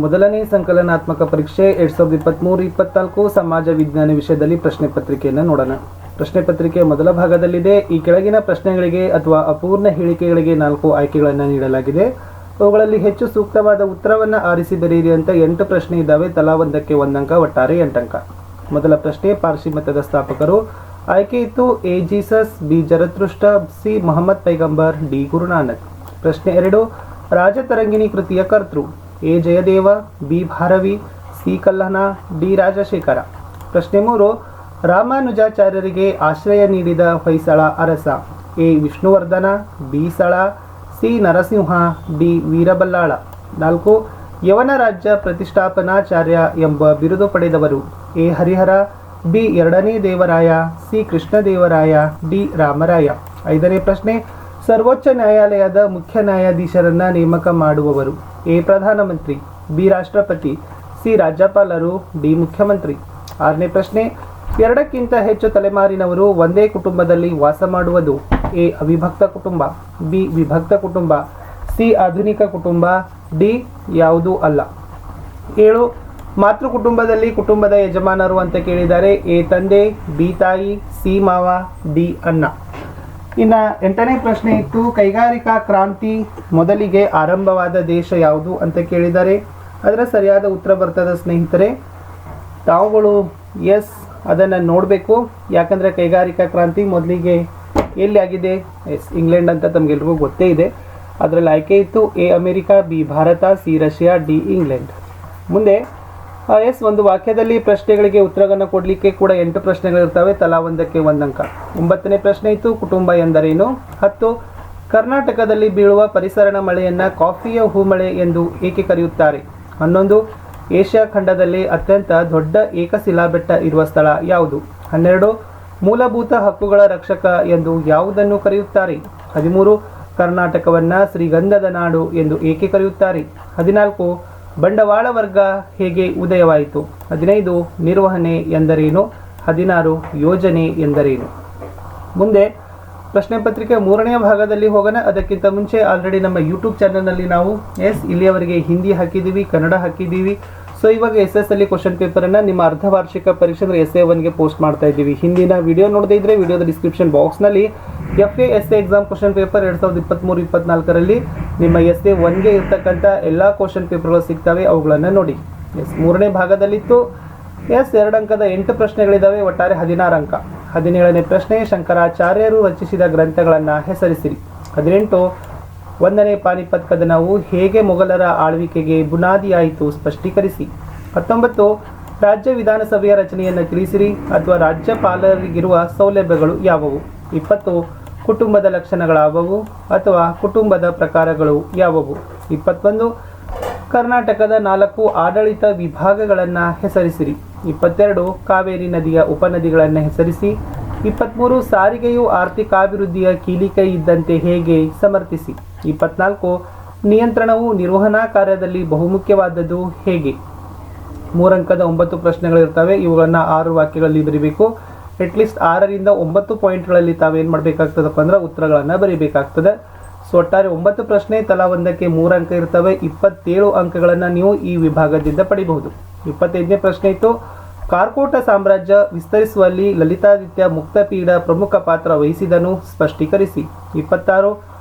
ಮೊದಲನೇ ಸಂಕಲನಾತ್ಮಕ ಪರೀಕ್ಷೆ 2023-24 ಸಮಾಜ ವಿಜ್ಞಾನ ವಿಷಯದಲ್ಲಿ ಪ್ರಶ್ನೆ ಪತ್ರಿಕೆಯನ್ನು ನೋಡೋಣ. ಪ್ರಶ್ನೆ ಪತ್ರಿಕೆ ಮೊದಲ ಭಾಗದಲ್ಲಿದೆ. ಈ ಕೆಳಗಿನ ಪ್ರಶ್ನೆಗಳಿಗೆ ಅಥವಾ ಅಪೂರ್ಣ ಹೇಳಿಕೆಗಳಿಗೆ 4 ಆಯ್ಕೆಗಳನ್ನು ನೀಡಲಾಗಿದೆ. ಅವುಗಳಲ್ಲಿ ಹೆಚ್ಚು ಸೂಕ್ತವಾದ ಉತ್ತರವನ್ನು ಆರಿಸಿ ಬರೆಯಿರಿ ಅಂತ 8 ಪ್ರಶ್ನೆ ಇದ್ದಾವೆ. ತಲಾ ಒಂದಕ್ಕೆ 1 ಅಂಕ, ಒಟ್ಟಾರೆ 8 ಅಂಕ. ಮೊದಲ ಪ್ರಶ್ನೆ, ಪಾರ್ಸಿ ಮತದ ಸ್ಥಾಪಕರು. ಆಯ್ಕೆ ಇತ್ತು A Jesus, B ಜರತುಷ್ಟ್ರ, C Mohammed Paigambar, D Guru Nanak. ಪ್ರಶ್ನೆ 2, ರಾಜತರಂಗಿಣಿ ಕೃತಿಯ ಕರ್ತೃ. A Jayadeva, B Bharavi, C Kallana, D Rajashekhara. ಪ್ರಶ್ನೆ 3, ರಾಮಾನುಜಾಚಾರ್ಯರಿಗೆ ಆಶ್ರಯ ನೀಡಿದ ಹೊಯ್ಸಳ ಅರಸ. A Vishnuvardhan, B Sala, C Narasimha, D Veeraballala. 4, ಯವನ ರಾಜ್ಯ ಪ್ರತಿಷ್ಠಾಪನಾಚಾರ್ಯ ಎಂಬ ಬಿರುದು ಪಡೆದವರು. ಎ ಹರಿಹರ, ಬಿ ಎರಡನೇ ದೇವರಾಯ, ಸಿ ಕೃಷ್ಣದೇವರಾಯ, ಡಿ ರಾಮರಾಯ. 5ನೇ ಪ್ರಶ್ನೆ, ಸರ್ವೋಚ್ಚ ನ್ಯಾಯಾಲಯದ ಮುಖ್ಯ ನ್ಯಾಯಾಧೀಶರನ್ನ ನೇಮಕ ಮಾಡುವವರು. ಎ ಪ್ರಧಾನಮಂತ್ರಿ, ಬಿ ರಾಷ್ಟ್ರಪತಿ, ಸಿ ರಾಜ್ಯಪಾಲರು, ಡಿ ಮುಖ್ಯಮಂತ್ರಿ. 6ನೇ ಪ್ರಶ್ನೆ, 2ಕ್ಕಿಂತ ಹೆಚ್ಚು ತಲೆಮಾರಿನವರು ಒಂದೇ ಕುಟುಂಬದಲ್ಲಿ ವಾಸ ಮಾಡುವುದು. ಎ ಅವಿಭಕ್ತ ಕುಟುಂಬ, ಬಿ ವಿಭಕ್ತ ಕುಟುಂಬ, ಸಿ ಆಧುನಿಕ ಕುಟುಂಬ, ಡಿ ಯಾವುದೂ ಅಲ್ಲ. 7, ಮಾತೃ ಕುಟುಂಬದಲ್ಲಿ ಕುಟುಂಬದ ಯಜಮಾನರು ಅಂತ ಕೇಳಿದ್ದಾರೆ. ಎ ತಂದೆ, ಬಿ ತಾಯಿ, ಸಿ ಮಾವ, ಡಿ ಅಣ್ಣ. ಇನ್ನು 8ನೇ ಪ್ರಶ್ನೆ ಇತ್ತು, ಕೈಗಾರಿಕಾ ಕ್ರಾಂತಿ ಮೊದಲಿಗೆ ಆರಂಭವಾದ ದೇಶ ಯಾವುದು ಅಂತ ಕೇಳಿದ್ದಾರೆ. ಅದರ ಸರಿಯಾದ ಉತ್ತರ ಬರ್ತದೆ ಸ್ನೇಹಿತರೆ. ತಾವುಗಳು ಎಸ್ ಅದನ್ನು ನೋಡಬೇಕು. ಯಾಕಂದರೆ ಕೈಗಾರಿಕಾ ಕ್ರಾಂತಿ ಮೊದಲಿಗೆ ಎಲ್ಲಿ ಆಗಿದೆ? ಎಸ್ ಇಂಗ್ಲೆಂಡ್ ಅಂತ ತಮಗೆಲ್ರಿಗೂ ಗೊತ್ತೇ ಇದೆ. ಅದರಲ್ಲಿ ಆಯ್ಕೆ ಇತ್ತು A America, B Bharat, C Russia, D England. ಮುಂದೆ ಎಸ್ ಒಂದು ವಾಕ್ಯದಲ್ಲಿ ಪ್ರಶ್ನೆಗಳಿಗೆ ಉತ್ತರವನ್ನು ಕೊಡಲಿಕ್ಕೆ ಕೂಡ 8 ಪ್ರಶ್ನೆಗಳಿರ್ತವೆ. ತಲಾ ಒಂದಕ್ಕೆ 1 ಅಂಕ. 9ನೇ ಪ್ರಶ್ನೆ ಇತ್ತು ಕುಟುಂಬ ಎಂದರೇನು. 10, ಕರ್ನಾಟಕದಲ್ಲಿ ಬೀಳುವ ಪರಿಸರಣ ಮಳೆಯನ್ನು ಕಾಫಿಯ ಹೂಮಳೆ ಎಂದು ಏಕೆ ಕರೆಯುತ್ತಾರೆ. 11, ಏಷ್ಯಾ ಖಂಡದಲ್ಲಿ ಅತ್ಯಂತ ದೊಡ್ಡ ಏಕಶಿಲಾ ಬೆಟ್ಟ ಇರುವ ಸ್ಥಳ ಯಾವುದು. 12, ಮೂಲಭೂತ ಹಕ್ಕುಗಳ ರಕ್ಷಕ ಎಂದು ಯಾವುದನ್ನು ಕರೆಯುತ್ತಾರೆ. 13, ಕರ್ನಾಟಕವನ್ನು ಶ್ರೀಗಂಧದ ನಾಡು ಎಂದು ಏಕೆ ಕರೆಯುತ್ತಾರೆ. 14, ಬಂಡವಾಳ ವರ್ಗ ಹೇಗೆ ಉದಯವಾಯಿತು. 15, ನಿರ್ವಹಣೆ ಎಂದರೇನು. 16, ಯೋಜನೆ ಎಂದರೇನು. ಮುಂದೆ ಪ್ರಶ್ನೆ ಪತ್ರಿಕೆ 3ನೇ ಭಾಗದಲ್ಲಿ ಹೋಗೋಣ. ಅದಕ್ಕಿಂತ ಮುಂಚೆ ಆಲ್ರೆಡಿ ನಮ್ಮ ಯೂಟ್ಯೂಬ್ ಚಾನಲ್ನಲ್ಲಿ ನಾವು ಇಲ್ಲಿಯವರೆಗೆ ಹಿಂದಿ ಹಾಕಿದ್ದೀವಿ, ಕನ್ನಡ ಹಾಕಿದ್ದೀವಿ. ಸೊ ಇವಾಗ SS ಅಲ್ಲಿ ಕ್ವಶನ್ ಪೇಪರನ್ನು ನಿಮ್ಮ ಅರ್ಧ ವಾರ್ಷಿಕ ಪರೀಕ್ಷೆ ಅಂದರೆ SA1ಗೆ ಪೋಸ್ಟ್ ಮಾಡ್ತಾ ಇದ್ದೀವಿ. ಹಿಂದಿನ ವಿಡಿಯೋ ನೋಡದೇ ಇದ್ದರೆ ವಿಡಿಯೋದ ಡಿಸ್ಕ್ರಿಪ್ಷನ್ ಬಾಕ್ಸ್ನಲ್ಲಿ FA SA exam question paper 2023-24ರಲ್ಲಿ ನಿಮ್ಮ SA1ಗೆ ಇರ್ತಕ್ಕಂಥ ಎಲ್ಲ ಕ್ವಶನ್ ಪೇಪರ್ಗಳು ಸಿಗ್ತವೆ, ಅವುಗಳನ್ನು ನೋಡಿ. 3ನೇ ಭಾಗದಲ್ಲಿತ್ತು 2 ಅಂಕದ 8 ಪ್ರಶ್ನೆಗಳಿದ್ದಾವೆ, ಒಟ್ಟಾರೆ 16 ಅಂಕ. 17ನೇ ಪ್ರಶ್ನೆ, ಶಂಕರಾಚಾರ್ಯರು ರಚಿಸಿದ ಗ್ರಂಥಗಳನ್ನು ಹೆಸರಿಸಿರಿ. 18, 1ನೇ ಪಾನಿಪತ್ ಕದನವು ಹೇಗೆ ಮೊಘಲರ ಆಳ್ವಿಕೆಗೆ ಬುನಾದಿಯಾಯಿತು, ಸ್ಪಷ್ಟೀಕರಿಸಿ. 19, ರಾಜ್ಯ ವಿಧಾನಸಭೆಯ ರಚನೆಯನ್ನು ತಿಳಿಸಿರಿ ಅಥವಾ ರಾಜ್ಯಪಾಲರಿಗಿರುವ ಸೌಲಭ್ಯಗಳು ಯಾವುವು. 20, ಕುಟುಂಬದ ಲಕ್ಷಣಗಳಾವುವು ಅಥವಾ ಕುಟುಂಬದ ಪ್ರಕಾರಗಳು ಯಾವುವು. 21, ಕರ್ನಾಟಕದ 4 ಆಡಳಿತ ವಿಭಾಗಗಳನ್ನು ಹೆಸರಿಸಿರಿ. 22, ಕಾವೇರಿ ನದಿಯ ಉಪನದಿಗಳನ್ನು ಹೆಸರಿಸಿ. 23, ಸಾರಿಗೆಯು ಆರ್ಥಿಕಾಭಿವೃದ್ಧಿಯ ಕೀಲಿಕೈ ಇದ್ದಂತೆ ಹೇಗೆ ಸಮರ್ಥಿಸಿ. 24, ನಿಯಂತ್ರಣವು ನಿರ್ವಹಣಾ ಕಾರ್ಯದಲ್ಲಿ ಬಹುಮುಖ್ಯವಾದದ್ದು ಹೇಗೆ. 3 ಅಂಕದ 9 ಪ್ರಶ್ನೆಗಳಿರ್ತವೆ. ಇವುಗಳನ್ನು 6 ವಾಕ್ಯಗಳಲ್ಲಿ ಬರೀಬೇಕು. ಅಟ್ಲೀಸ್ಟ್ 6ರಿಂದ 9 ಪಾಯಿಂಟ್ಗಳಲ್ಲಿ ತಾವೇನು ಮಾಡಬೇಕಾಗ್ತದಪ್ಪ ಅಂದ್ರೆ ಉತ್ತರಗಳನ್ನು ಬರೀಬೇಕಾಗ್ತದೆ. ಸೊ ಒಟ್ಟಾರೆ 9 ಪ್ರಶ್ನೆ, ತಲಾ ಒಂದಕ್ಕೆ 3 ಅಂಕ ಇರ್ತವೆ. 27 ಅಂಕಗಳನ್ನು ನೀವು ಈ ವಿಭಾಗದಿಂದ ಪಡಿಬಹುದು. 25ನೇ ಪ್ರಶ್ನೆ ಇತ್ತು, ಕಾರ್ಕೋಟ ಸಾಮ್ರಾಜ್ಯ ವಿಸ್ತರಿಸುವಲ್ಲಿ ಲಲಿತಾದಿತ್ಯ ಮುಕ್ತಪೀಡ ಪ್ರಮುಖ ಪಾತ್ರ ವಹಿಸಿದನು, ಸ್ಪಷ್ಟೀಕರಿಸಿ. 26,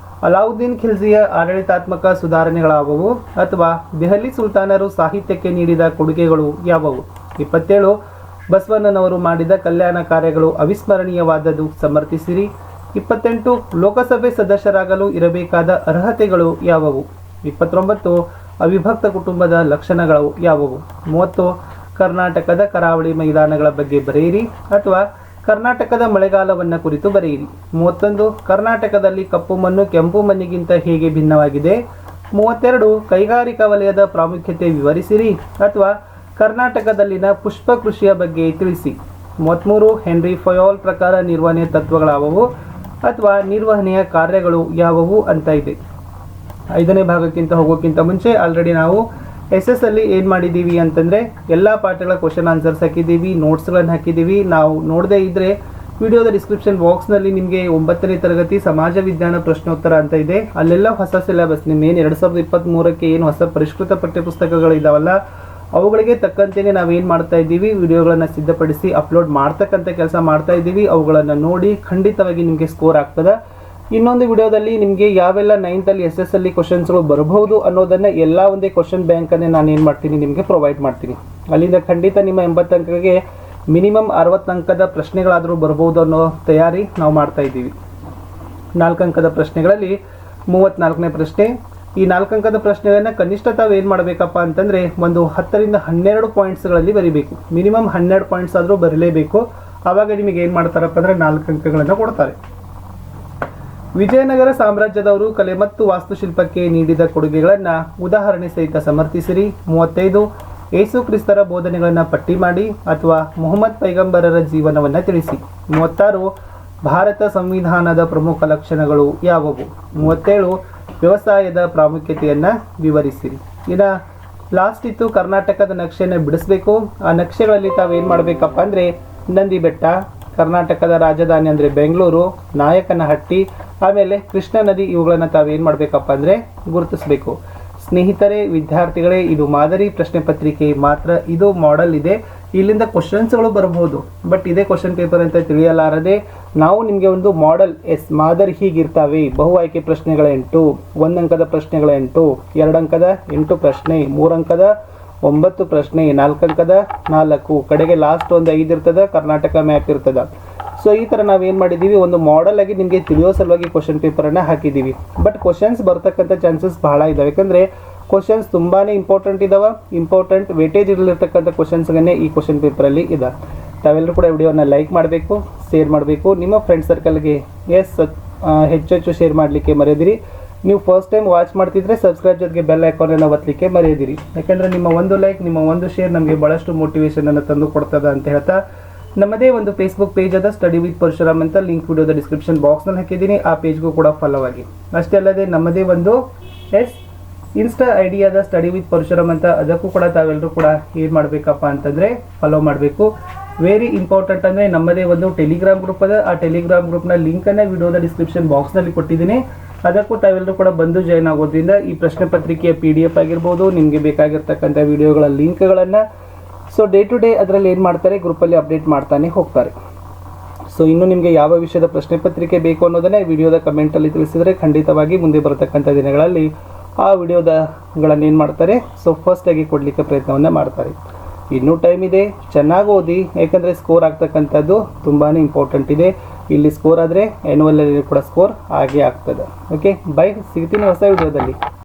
ಅಲಾವುದ್ದೀನ್ ಖಿಲ್ಜಿಯ ಆಡಳಿತಾತ್ಮಕ ಸುಧಾರಣೆಗಳಾವುವು ಅಥವಾ ದೆಹಲಿ ಸುಲ್ತಾನರು ಸಾಹಿತ್ಯಕ್ಕೆ ನೀಡಿದ ಕೊಡುಗೆಗಳು ಯಾವುವು. 27, ಬಸವಣ್ಣನವರು ಮಾಡಿದ ಕಲ್ಯಾಣ ಕಾರ್ಯಗಳು ಅವಿಸ್ಮರಣೀಯವಾದದ್ದು, ಸಮರ್ಥಿಸಿರಿ. 28, ಲೋಕಸಭೆ ಸದಸ್ಯರಾಗಲು ಇರಬೇಕಾದ ಅರ್ಹತೆಗಳು ಯಾವುವು. 29, ಅವಿಭಕ್ತ ಕುಟುಂಬದ ಲಕ್ಷಣಗಳು ಯಾವುವು. 30, ಕರ್ನಾಟಕದ ಕರಾವಳಿ ಮೈದಾನಗಳ ಬಗ್ಗೆ ಬರೆಯಿರಿ ಅಥವಾ ಕರ್ನಾಟಕದ ಮಳೆಗಾಲವನ್ನು ಕುರಿತು ಬರೆಯಿರಿ. 31, ಕರ್ನಾಟಕದಲ್ಲಿ ಕಪ್ಪು ಮಣ್ಣು ಕೆಂಪು ಮಣ್ಣಿಗಿಂತ ಹೇಗೆ ಭಿನ್ನವಾಗಿದೆ. 32, ಕೈಗಾರಿಕಾ ವಲಯದ ಪ್ರಾಮುಖ್ಯತೆ ವಿವರಿಸಿರಿ ಅಥವಾ ಕರ್ನಾಟಕದಲ್ಲಿನ ಪುಷ್ಪ ಕೃಷಿಯ ಬಗ್ಗೆ ತಿಳಿಸಿ. 33, ಹೆನ್ರಿ ಫಯೋಲ್ ಪ್ರಕಾರ ನಿರ್ವಹಣೆ ತತ್ವಗಳಾವುವು ಅಥವಾ ನಿರ್ವಹಣೆಯ ಕಾರ್ಯಗಳು ಯಾವುವು ಅಂತ ಇದೆ. 5ನೇ ಭಾಗಕ್ಕಿಂತ ಹೋಗೋಕ್ಕಿಂತ ಮುಂಚೆ ಆಲ್ರೆಡಿ ನಾವು SS ಅಲ್ಲಿ ಏನು ಮಾಡಿದ್ದೀವಿ ಅಂತಂದರೆ ಎಲ್ಲ ಪಾಠಗಳ ಕ್ವಶನ್ ಆನ್ಸರ್ಸ್ ಹಾಕಿದ್ದೀವಿ, ನೋಟ್ಸ್ಗಳನ್ನು ಹಾಕಿದ್ದೀವಿ. ನಾವು ನೋಡದೇ ಇದ್ದರೆ ವಿಡಿಯೋದ ಡಿಸ್ಕ್ರಿಪ್ಷನ್ ಬಾಕ್ಸ್ನಲ್ಲಿ ನಿಮಗೆ 9ನೇ ತರಗತಿ ಸಮಾಜ ವಿಜ್ಞಾನ ಪ್ರಶ್ನೋತ್ತರ ಅಂತ ಇದೆ. ಅಲ್ಲೆಲ್ಲ ಹೊಸ ಸಿಲೆಬಸ್ ನಿಮ್ಮ ಏನು 2023ಕ್ಕೆ ಏನು ಹೊಸ ಪರಿಷ್ಕೃತ ಪಠ್ಯಪುಸ್ತಕಗಳು ಇದಾವಲ್ಲ ಅವುಗಳಿಗೆ ತಕ್ಕಂತೆಯೇ ನಾವೇನು ಮಾಡ್ತಾ ಇದ್ದೀವಿ, ವಿಡಿಯೋಗಳನ್ನು ಸಿದ್ಧಪಡಿಸಿ ಅಪ್ಲೋಡ್ ಮಾಡ್ತಕ್ಕಂಥ ಕೆಲಸ ಮಾಡ್ತಾ ಇದ್ದೀವಿ. ಅವುಗಳನ್ನು ನೋಡಿ ಖಂಡಿತವಾಗಿ ನಿಮಗೆ ಸ್ಕೋರ್ ಆಗ್ತದೆ. ಇನ್ನೊಂದು ವಿಡಿಯೋದಲ್ಲಿ ನಿಮಗೆ ಯಾವೆಲ್ಲ 9th ಅಲ್ಲಿ SSL ಕ್ವಶನ್ಸ್ಗಳು ಬರಬಹುದು ಅನ್ನೋದನ್ನು ಎಲ್ಲ ಒಂದೇ ಕ್ವಶನ್ ಬ್ಯಾಂಕನ್ನೇ ನಾನು ಏನು ಮಾಡ್ತೀನಿ ನಿಮಗೆ ಪ್ರೊವೈಡ್ ಮಾಡ್ತೀನಿ. ಅಲ್ಲಿಂದ ಖಂಡಿತ ನಿಮ್ಮ 80 ಅಂಕಕ್ಕೆ ಮಿನಿಮಮ್ 60 ಅಂಕದ ಪ್ರಶ್ನೆಗಳಾದರೂ ಬರ್ಬೋದು ಅನ್ನೋ ತಯಾರಿ ನಾವು ಮಾಡ್ತಾ ಇದ್ದೀವಿ. 4 ಅಂಕದ ಪ್ರಶ್ನೆಗಳಲ್ಲಿ 34ನೇ ಪ್ರಶ್ನೆ. ಈ 4 ಅಂಕದ ಪ್ರಶ್ನೆಗಳನ್ನು ಕನಿಷ್ಠ ತಾವು ಏನು ಮಾಡಬೇಕಪ್ಪ ಅಂತಂದರೆ ಒಂದು 10ರಿಂದ 12 ಪಾಯಿಂಟ್ಸ್ಗಳಲ್ಲಿ ಬರೀಬೇಕು. ಮಿನಿಮಮ್ 12 ಪಾಯಿಂಟ್ಸ್ ಆದರೂ ಬರಲೇಬೇಕು. ಆವಾಗ ನಿಮಗೆ ಏನು ಮಾಡ್ತಾರಪ್ಪ ಅಂದರೆ 4 ಅಂಕಗಳನ್ನು ಕೊಡ್ತಾರೆ. ವಿಜಯನಗರ ಸಾಮ್ರಾಜ್ಯದವರು ಕಲೆ ಮತ್ತು ವಾಸ್ತುಶಿಲ್ಪಕ್ಕೆ ನೀಡಿದ ಕೊಡುಗೆಗಳನ್ನು ಉದಾಹರಣೆ ಸಹಿತ ಸಮರ್ಥಿಸಿರಿ. 35 ಯೇಸು ಕ್ರಿಸ್ತರ ಬೋಧನೆಗಳನ್ನು ಪಟ್ಟಿ ಮಾಡಿ ಅಥವಾ ಮುಹಮ್ಮದ್ ಪೈಗಂಬರರ ಜೀವನವನ್ನು ತಿಳಿಸಿ. 36 ಭಾರತ ಸಂವಿಧಾನದ ಪ್ರಮುಖ ಲಕ್ಷಣಗಳು ಯಾವುವು. 37 ವ್ಯವಸಾಯದ ಪ್ರಾಮುಖ್ಯತೆಯನ್ನು ವಿವರಿಸಿರಿ. ಇನ್ನು ಲಾಸ್ಟ್ ಇತ್ತು ಕರ್ನಾಟಕದ ನಕ್ಷೆಯನ್ನು ಬಿಡಿಸಬೇಕು. ಆ ನಕ್ಷೆಗಳಲ್ಲಿ ತಾವೇನು ಮಾಡಬೇಕಪ್ಪ ಅಂದರೆ ನಂದಿ ಬೆಟ್ಟ, ಕರ್ನಾಟಕದ ರಾಜಧಾನಿ ಅಂದರೆ ಬೆಂಗಳೂರು, ನಾಯಕನಹಟ್ಟಿ, ಆಮೇಲೆ ಕೃಷ್ಣಾ ನದಿ, ಇವುಗಳನ್ನು ತಾವೇನು ಮಾಡಬೇಕಪ್ಪ ಅಂದರೆ ಗುರುತಿಸಬೇಕು. ಸ್ನೇಹಿತರೆ, ವಿದ್ಯಾರ್ಥಿಗಳೇ, ಇದು ಮಾದರಿ ಪ್ರಶ್ನೆ ಪತ್ರಿಕೆ ಮಾತ್ರ. ಇದು ಮಾಡೆಲ್ ಇದೆ, ಇಲ್ಲಿಂದ ಕ್ವಶನ್ಸ್ಗಳು ಬರಬಹುದು. ಬಟ್ ಇದೇ ಕ್ವಶನ್ ಪೇಪರ್ ಅಂತ ತಿಳಿಯಲಾರದೆ ನಾವು ನಿಮಗೆ ಒಂದು ಮಾಡೆಲ್ ಮಾದರಿ ಹೀಗಿರ್ತಾವೆ. ಬಹು ಆಯ್ಕೆ ಪ್ರಶ್ನೆಗಳ 8, 1 ಅಂಕದ ಪ್ರಶ್ನೆಗಳ 8, 2 ಅಂಕದ 8 ಪ್ರಶ್ನೆ, 3 ಅಂಕದ 9 ಪ್ರಶ್ನೆ, 4 ಅಂಕದ 4, ಕಡೆಗೆ ಲಾಸ್ಟ್ ಒಂದು 5 ಇರ್ತದೆ, ಕರ್ನಾಟಕ ಮ್ಯಾಪ್ ಇರ್ತದೆ. ಸೊ ಈ ಥರ ನಾವೇನು ಮಾಡಿದ್ದೀವಿ, ಒಂದು ಮಾಡೆಲ್ ಆಗಿ ನಿಮಗೆ ತಿಳಿಯೋ ಸಲುವಾಗಿ ಕ್ವಶನ್ ಪೇಪರನ್ನು ಹಾಕಿದ್ದೀವಿ. ಬಟ್ ಕ್ವಶನ್ಸ್ ಬರ್ತಕ್ಕಂಥ ಚಾನ್ಸಸ್ ಬಹಳ ಇದ್ದಾವೆ. ಯಾಕಂದರೆ ಕ್ವಶನ್ಸ್ ತುಂಬಾ ಇಂಪಾರ್ಟೆಂಟ್ ಇದಾವೆ. ಇಂಪಾರ್ಟೆಂಟ್ ವೇಟೇಜ್ ಇರಲಿರ್ತಕ್ಕಂಥ ಕ್ವಶನ್ಸ್ಗಳನ್ನೇ ಈ ಕ್ವಶನ್ ಪೇಪರಲ್ಲಿ ಇದೆ. ತಾವೆಲ್ಲರೂ ಕೂಡ ವಿಡಿಯೋನ ಲೈಕ್ ಮಾಡಬೇಕು, ಶೇರ್ ಮಾಡಬೇಕು. ನಿಮ್ಮ ಫ್ರೆಂಡ್ ಸರ್ಕಲ್ಗೆ ಹೆಚ್ಚು ಶೇರ್ ಮಾಡಲಿಕ್ಕೆ ಮರೆಯದಿರಿ. ನೀವು ಫಸ್ಟ್ ಟೈಮ್ ವಾಚ್ ಮಾಡ್ತಿದ್ರೆ ಸಬ್ಸ್ಕ್ರೈಬ್ ಜೊತೆಗೆ ಬೆಲ್ ಐಕಾನನ್ನು ಒತ್ತಲಿಕ್ಕೆ ಮರೆಯದಿರಿ. ಯಾಕೆಂದರೆ ನಿಮ್ಮ ಒಂದು ಲೈಕ್, ನಿಮ್ಮ ಒಂದು ಶೇರ್ ನಮಗೆ ಭಾಳಷ್ಟು ಮೋಟಿವೇಶನನ್ನು ತಂದು ಕೊಡ್ತದೆ ಅಂತ ಹೇಳ್ತಾ, ನಮ್ಮದೇ ಒಂದು ಫೇಸ್ಬುಕ್ ಪೇಜ್ ಅದ ಸ್ಟಡಿ ವಿತ್ ಪರಶುರಾಮ್ ಅಂತ, ಲಿಂಕ್ ವಿಡಿಯೋದ ಡಿಸ್ಕ್ರಿಪ್ಷನ್ ಬಾಕ್ಸ್ನಲ್ಲಿ ಹಾಕಿದ್ದೀನಿ. ಆ ಪೇಜ್ಗೂ ಕೂಡ ಫಾಲೋ ಆಗಿ. ಅಷ್ಟೇ ಅಲ್ಲದೆ ನಮ್ಮದೇ ಒಂದು ಇನ್ಸ್ಟಾ ಐಡಿ ಅದ ಸ್ಟಡಿ ವಿತ್ ಪರಶುರಾಮ್ ಅಂತ, ಅದಕ್ಕೂ ಕೂಡ ತಾವೆಲ್ಲರೂ ಕೂಡ ಏನು ಮಾಡಬೇಕಪ್ಪ ಅಂತಂದರೆ ಫಾಲೋ ಮಾಡಬೇಕು. ವೆರಿ ಇಂಪಾರ್ಟೆಂಟ್ ಅಂದರೆ ನಮ್ಮದೇ ಒಂದು ಟೆಲಿಗ್ರಾಮ್ ಗ್ರೂಪ್ ಅದ. ಆ ಟೆಲಿಗ್ರಾಮ್ ಗ್ರೂಪ್ನ ಲಿಂಕನ್ನು ವಿಡಿಯೋದ ಡಿಸ್ಕ್ರಿಪ್ಷನ್ ಬಾಕ್ಸ್ನಲ್ಲಿ ಕೊಟ್ಟಿದ್ದೀನಿ. ಅದಕ್ಕೂ ತಾವೆಲ್ಲರೂ ಕೂಡ ಬಂದು ಜಾಯ್ನ್ ಆಗೋದ್ರಿಂದ ಈ ಪ್ರಶ್ನೆ ಪತ್ರಿಕೆಯ PDF ಆಗಿರ್ಬೋದು, ನಿಮಗೆ ಬೇಕಾಗಿರ್ತಕ್ಕಂಥ ವಿಡಿಯೋಗಳ ಲಿಂಕ್ಗಳನ್ನು ಸೊ ಡೇ ಟು ಡೇ ಅದರಲ್ಲಿ ಏನು ಮಾಡ್ತಾರೆ, ಗ್ರೂಪಲ್ಲಿ ಅಪ್ಡೇಟ್ ಮಾಡ್ತಾನೆ ಹೋಗ್ತಾರೆ. ಸೊ ಇನ್ನು ನಿಮಗೆ ಯಾವ ವಿಷಯದ ಪ್ರಶ್ನೆ ಪತ್ರಿಕೆ ಬೇಕು ಅನ್ನೋದನ್ನೇ ವಿಡಿಯೋದ ಕಮೆಂಟಲ್ಲಿ ತಿಳಿಸಿದರೆ ಖಂಡಿತವಾಗಿ ಮುಂದೆ ಬರತಕ್ಕಂಥ ದಿನಗಳಲ್ಲಿ ಆ ವಿಡಿಯೋದಗಳನ್ನು ಏನು ಮಾಡ್ತಾರೆ, ಸೊ ಫಸ್ಟಾಗಿ ಕೊಡಲಿಕ್ಕೆ ಪ್ರಯತ್ನವನ್ನು ಮಾಡ್ತಾರೆ. ಇನ್ನೂ ಟೈಮ್ ಇದೆ, ಚೆನ್ನಾಗಿ ಓದಿ. ಯಾಕಂದರೆ ಸ್ಕೋರ್ ಆಗ್ತಕ್ಕಂಥದ್ದು ತುಂಬಾ ಇಂಪಾರ್ಟೆಂಟ್ ಇದೆ. ಇಲ್ಲಿ ಸ್ಕೋರ್ ಆದರೆ ಆ್ಯನ್ಯುವಲಲ್ಲಿ ಕೂಡ ಸ್ಕೋರ್ ಆಗೇ ಆಗ್ತದೆ. ಓಕೆ, ಬೈ, ಸಿಗ್ತೀನಿ ಹೊಸ ವಿಡಿಯೋದಲ್ಲಿ.